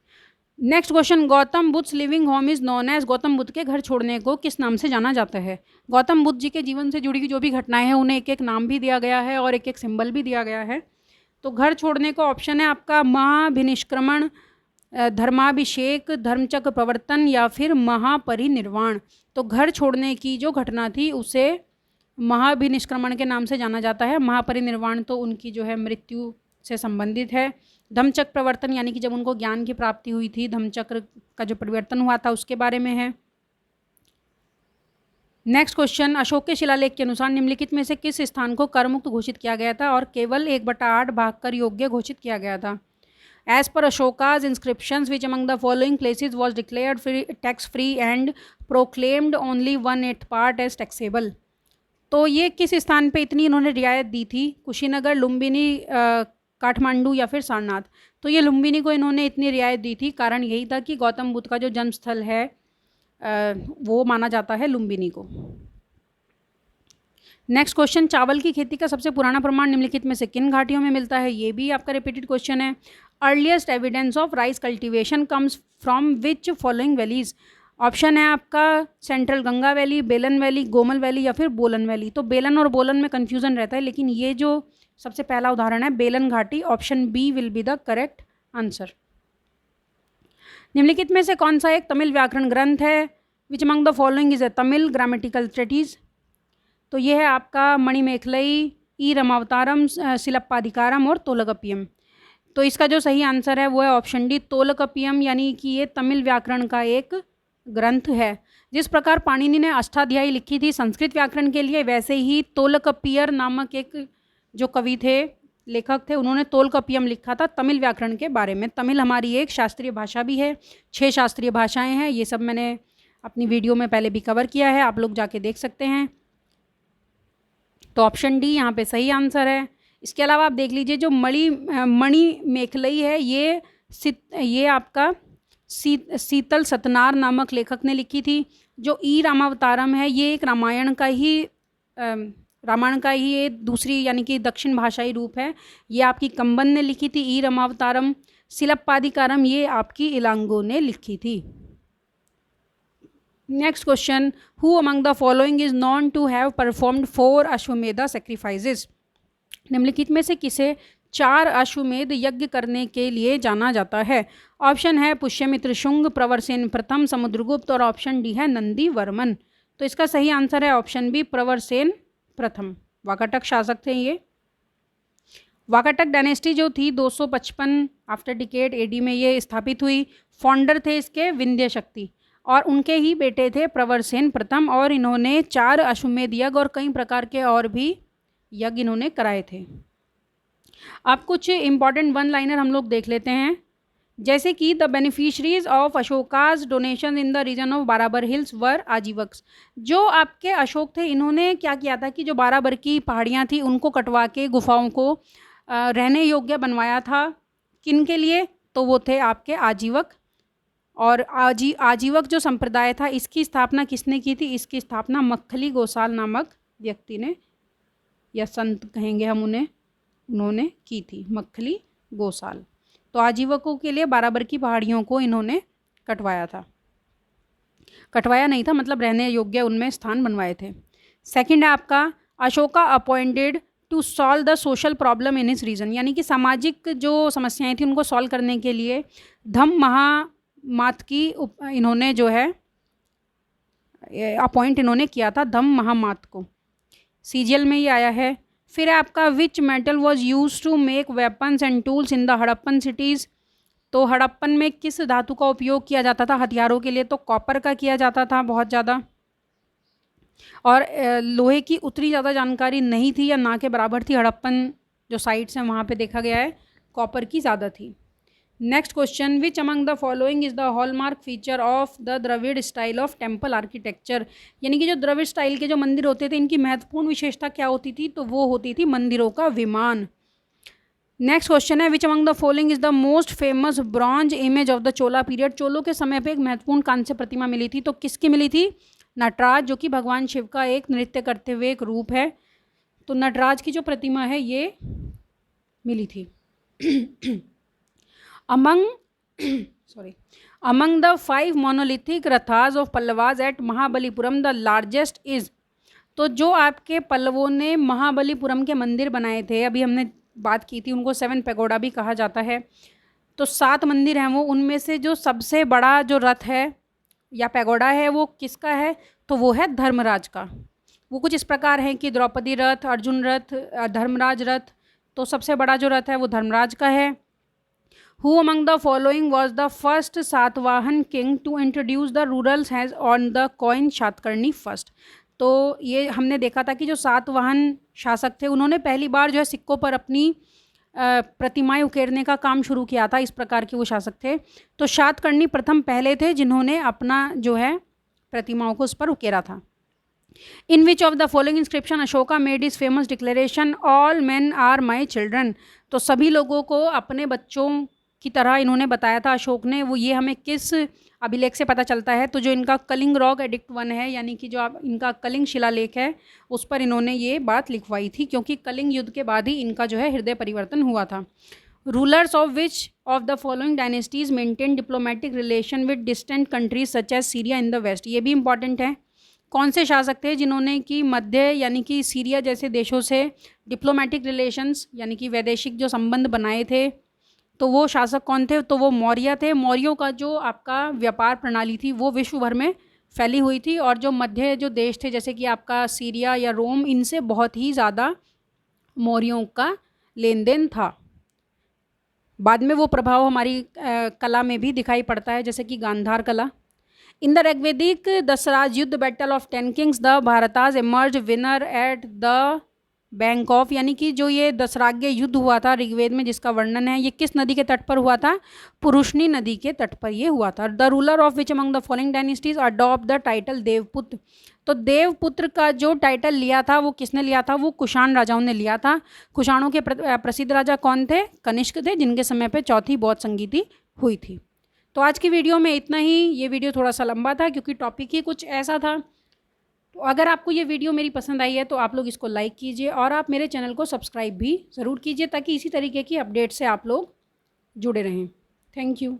S1: Next question, Gautam Buddha living home is known as. Gautam Buddha के घर छोड़ने को किस नाम से जाना जाता है? गौतम बुद्ध जी के जीवन से जुड़ी जो भी घटनाएं हैं उन्हें एक एक नाम भी दिया गया है और एक एक सिंबल भी दिया गया है। तो घर छोड़ने को ऑप्शन है आपका महाभिनिष्क्रमण, धर्माभिषेक, धर्मचक्र प्रवर्तन या फिर महापरिनिर्वाण। तो घर छोड़ने की जो घटना थी उसे महाभिनिष्क्रमण के नाम से जाना जाता है। महापरिनिर्वाण तो उनकी जो है मृत्यु से संबंधित है। धम्मचक्र प्रवर्तन यानी कि जब उनको ज्ञान की प्राप्ति हुई थी, धम्मचक्र का जो परिवर्तन हुआ था उसके बारे में है। नेक्स्ट क्वेश्चन, अशोक के शिलालेख के अनुसार निम्नलिखित में से किस स्थान को करमुक्त घोषित किया गया था और केवल 1/8 भाग कर योग्य घोषित किया गया था? As per Ashoka's inscriptions which among the following places was declared tax free and proclaimed only 1/8 part as taxable. तो ये किस स्थान पे इतनी इन्होंने रियायत दी थी? कुशीनगर, लुम्बिनी, काठमांडू या फिर सारनाथ। तो ये लुम्बिनी को इन्होंने इतनी रियायत दी थी, कारण यही था कि गौतम बुद्ध का जो जन्म स्थल है वो माना जाता है लुम्बिनी को। नेक्स्ट क्वेश्चन, चावल की खेती का सबसे पुराना प्रमाण निम्नलिखित में से किन घाटियों में मिलता है? ये भी आपका रिपीटेड क्वेश्चन है। Earliest evidence of rice cultivation comes from which following valleys. Option है आपका सेंट्रल गंगा वैली, बेलन वैली, गोमल वैली या फिर बोलन वैली। तो बेलन और बोलन में कन्फ्यूज़न रहता है, लेकिन ये जो सबसे पहला उदाहरण है बेलन घाटी, option B will be the correct answer. निम्नलिखित में से कौन सा एक तमिल व्याकरण ग्रंथ है? Which among the following is a Tamil grammatical treatise. तो ये है आपका मणिमेखलई, ई रमावतारम, सिलप्पाधिकारम और तोलकपियम। तो इसका जो सही आंसर है वो है ऑप्शन डी तोलकपियम, यानी कि ये तमिल व्याकरण का एक ग्रंथ है। जिस प्रकार पाणिनि ने अष्टाध्यायी लिखी थी संस्कृत व्याकरण के लिए, वैसे ही तोलकपियर नामक एक जो कवि थे, लेखक थे, उन्होंने तोलकपियम लिखा था तमिल व्याकरण के बारे में। तमिल हमारी एक शास्त्रीय भाषा भी है, 6 शास्त्रीय भाषाएं हैं। ये सब मैंने अपनी वीडियो में पहले भी कवर किया है, आप लोग जाके देख सकते हैं। तो ऑप्शन डी यहाँ पे सही आंसर है। इसके अलावा आप देख लीजिए जो मणिमेखलई है ये आपका शीतल सतनार नामक लेखक ने लिखी थी। जो ई रामावतारम है ये एक रामायण का ही एक दूसरी यानी कि दक्षिण भाषाई रूप है। ये आपकी कंबन ने लिखी थी ई रामावतारम। सिलप्पाधिकारम ये आपकी इलांगो ने लिखी थी। Next question, who among the following is known to have performed 4 Ashvamedha sacrifices. निम्नलिखित में से किसे 4 अश्वमेध यज्ञ करने के लिए जाना जाता है? ऑप्शन है पुष्यमित्र शुंग, प्रवरसेन प्रथम, समुद्रगुप्त और ऑप्शन डी है नंदी वर्मन। तो इसका सही आंसर है ऑप्शन बी प्रवरसेन प्रथम। वाकाटक शासक थे ये। वाकाटक डायनेस्टी जो थी 255 आफ्टर डिकेड एडी में ये स्थापित हुई। फाउंडर थे इसके विंध्य शक्ति और उनके ही बेटे थे प्रवरसेन प्रथम, और इन्होंने 4 अश्वमेध यज्ञ और कई प्रकार के और भी यज्ञ इन्होंने कराए थे। अब कुछ इंपॉर्टेंट 1 लाइनर हम लोग देख लेते हैं, जैसे कि the beneficiaries of Ashoka's donation in the region of Barabar hills were Ajivikas. जो आपके अशोक थे इन्होंने क्या किया था कि जो बाराबर की पहाड़ियाँ थी उनको कटवा के गुफाओं को रहने योग्य बनवाया था। किन के लिए? तो वो थे आपके आजीवक और आजीवक जो संप्रदाय था इसकी स्थापना किसने की थी? इसकी स्थापना मक्खली गोसाल नामक व्यक्ति ने, या संत कहेंगे हम उन्हें, उन्होंने की थी, मक्खली गोसाल। तो आजीवकों के लिए बाराबर की पहाड़ियों को इन्होंने कटवाया था, कटवाया नहीं था मतलब रहने योग्य उनमें स्थान बनवाए थे। सेकंड है आपका Ashoka appointed to solve the social problem in his region, यानी कि सामाजिक जो समस्याएं थी उनको सॉल्व करने के लिए धम्म महामात की इन्होंने जो है अपॉइंट इन्होंने किया था, धम्म महामात को। सीजीएल में ये आया है। फिर आपका which metal was use to make weapons and tools in the Harappan cities, तो हड़प्पन में किस धातु का उपयोग किया जाता था हथियारों के लिए? तो कॉपर का किया जाता था बहुत ज़्यादा, और लोहे की उतनी ज़्यादा जानकारी नहीं थी या ना के बराबर थी। हड़प्पन जो साइट्स हैं वहाँ पे देखा गया है कॉपर की ज़्यादा थी। Next question, which among the following is the hallmark feature of the Dravida style of temple architecture, यानी कि जो द्रविड़ स्टाइल के जो मंदिर होते थे इनकी महत्वपूर्ण विशेषता क्या होती थी? तो वो होती थी मंदिरों का विमान। नेक्स्ट क्वेश्चन है, which among the following is the most famous bronze image of the Chola period, चोलों के समय पे एक महत्वपूर्ण कांस्य प्रतिमा मिली थी, तो किसकी मिली थी? नटराज, जो कि भगवान शिव का एक नृत्य करते हुए एक रूप है। तो नटराज की जो प्रतिमा है ये मिली थी। among the 5 monolithic rathas of Pallavas at Mahabalipuram the largest is, तो जो आपके पल्लवों ने महाबलीपुरम के मंदिर बनाए थे, अभी हमने बात की थी, उनको 7 पैगोडा भी कहा जाता है। तो 7 मंदिर हैं वो, उनमें से जो सबसे बड़ा जो रथ है या पैगोडा है वो किसका है? तो वो है धर्मराज का। वो कुछ इस प्रकार है कि द्रौपदी रथ, अर्जुन रथ, धर्मराज रथ, तो सबसे बड़ा जो रथ है वो धर्मराज का है। Who among the following was the first Satavahana king to introduce the rurals has on the coin Satakarni first, तो ये हमने देखा था कि जो सातवाहन शासक थे उन्होंने पहली बार जो है सिक्कों पर अपनी प्रतिमाएं उकेरने का काम शुरू किया था, इस प्रकार के वो शासक थे। तो शातकर्णी प्रथम पहले थे जिन्होंने अपना जो है प्रतिमाओं को उस पर उकेरा था। In which of the following inscription Ashoka made his famous declaration all men are my children, तो सभी लोगों को अपने बच्चों की तरह इन्होंने बताया था अशोक ने, वो ये हमें किस अभिलेख से पता चलता है? तो जो इनका कलिंग रॉक एडिक्ट 1 है, यानी कि जो आप इनका कलिंग शिलालेख है उस पर इन्होंने ये बात लिखवाई थी, क्योंकि कलिंग युद्ध के बाद ही इनका जो है हृदय परिवर्तन हुआ था। Rulers of which of the following dynasties maintain diplomatic relation with distant countries such as Syria in the west, ये भी इंपॉर्टेंट है। कौन से शासक थे जिन्होंने कि मध्य यानी कि सीरिया जैसे देशों से डिप्लोमेटिक रिलेशंस यानी कि वैदेशिक जो संबंध बनाए थे? तो वो शासक कौन थे? तो वो मौर्य थे। मौर्यों का जो आपका व्यापार प्रणाली थी वो विश्व भर में फैली हुई थी, और जो मध्य जो देश थे जैसे कि आपका सीरिया या रोम, इनसे बहुत ही ज़्यादा मौर्यों का लेन देन था। बाद में वो प्रभाव हमारी कला में भी दिखाई पड़ता है, जैसे कि गांधार कला। In the Rigvedic Dasaraja yuddha battle of 10 kings the Bharatas emerge winner at the bank of, यानी कि जो ये दसराग्य युद्ध हुआ था ऋग्वेद में जिसका वर्णन है, ये किस नदी के तट पर हुआ था? पुरुषनी नदी के तट पर ये हुआ था। The ruler of which among the following dynasties adopt the title Devaputra, तो देवपुत्र का जो टाइटल लिया था वो किसने लिया था? वो कुषाण राजाओं ने लिया था। कुषाणों के प्रसिद्ध राजा कौन थे? कनिष्क थे, जिनके समय पर चौथी बौद्ध संगीति हुई थी। तो आज की वीडियो में इतना ही। ये वीडियो थोड़ा सा लंबा था क्योंकि टॉपिक ही कुछ ऐसा था। तो अगर आपको ये वीडियो मेरी पसंद आई है तो आप लोग इसको लाइक कीजिए, और आप मेरे चैनल को सब्सक्राइब भी ज़रूर कीजिए, ताकि इसी तरीके की अपडेट से आप लोग जुड़े रहें। Thank you.